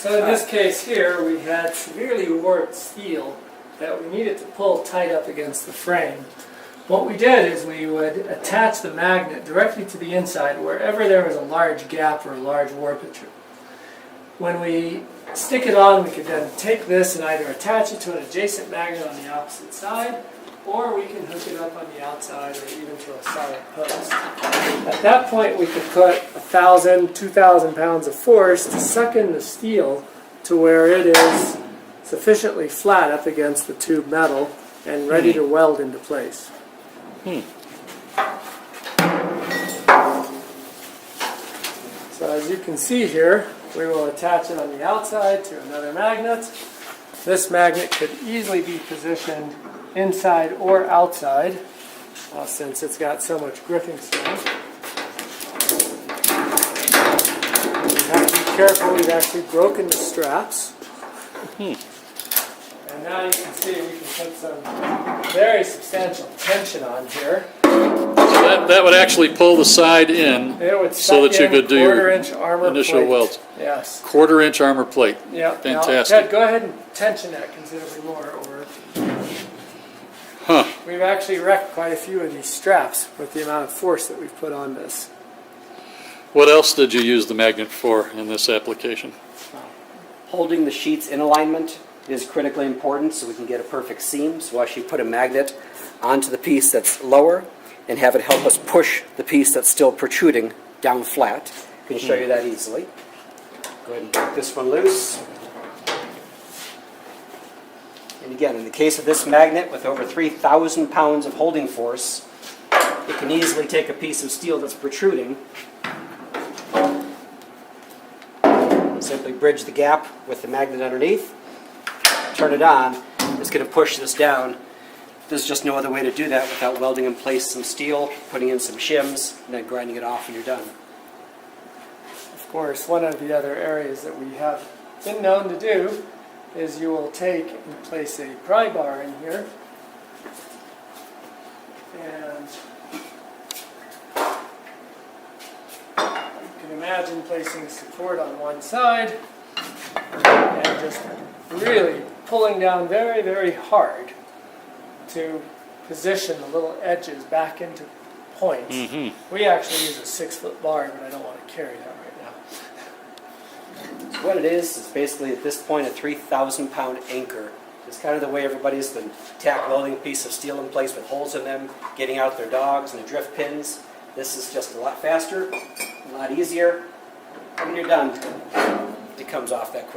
So in this case here, we had severely warped steel that we needed to pull tight up against the frame. What we did is we would attach the magnet directly to the inside wherever there was a large gap or a large warpage. When we stick it on, we could then take this and either attach it to an adjacent magnet on the opposite side, or we can hook it up on the outside or even to a solid post. At that point we could put 1,000, 2,000 pounds of force to suck in the steel to where it is sufficiently flat up against the tube metal and ready to weld into place. So as you can see here, we will attach it on the outside to another magnet. This magnet could easily be positioned inside or outside, since it's got so much gripping strength. You have to be careful, we've actually broken the straps. And now you can see we can put some very substantial tension on here. That would actually pull the side in so that you could do your initial welds. Yes. 1/4 inch armor plate. Yeah. Fantastic. Now, go ahead and tension that considerably more. We've actually wrecked quite a few of these straps with the amount of force that we've put on this. What else did you use the magnet for in this application? Holding the sheets in alignment is critically important so we can get a perfect seam. So we'll actually put a magnet onto the piece that's lower and have it help us push the piece that's still protruding down flat. I can show you that easily. Go ahead and break this one loose. And again, in the case of this magnet with over 3,000 pounds of holding force, it can easily take a piece of steel that's protruding, simply bridge the gap with the magnet underneath, turn it on. It's going to push this down. There's just no other way to do that without welding in place some steel, putting in some shims, and then grinding it off and you're done. Of course, one of the other areas that we have been known to do is you will take and place a pry bar in here, and you can imagine placing support on one side and just really pulling down very, very hard to position the little edges back into points. We actually use a 6-foot bar, but I don't want to carry that right now. So what it is basically at this point a 3,000 pound anchor. It's kind of the way everybody's been tack welding a piece of steel in place with holes in them, getting out their dogs and the drift pins. This is just a lot faster, a lot easier, and when you're done, it comes off that quick.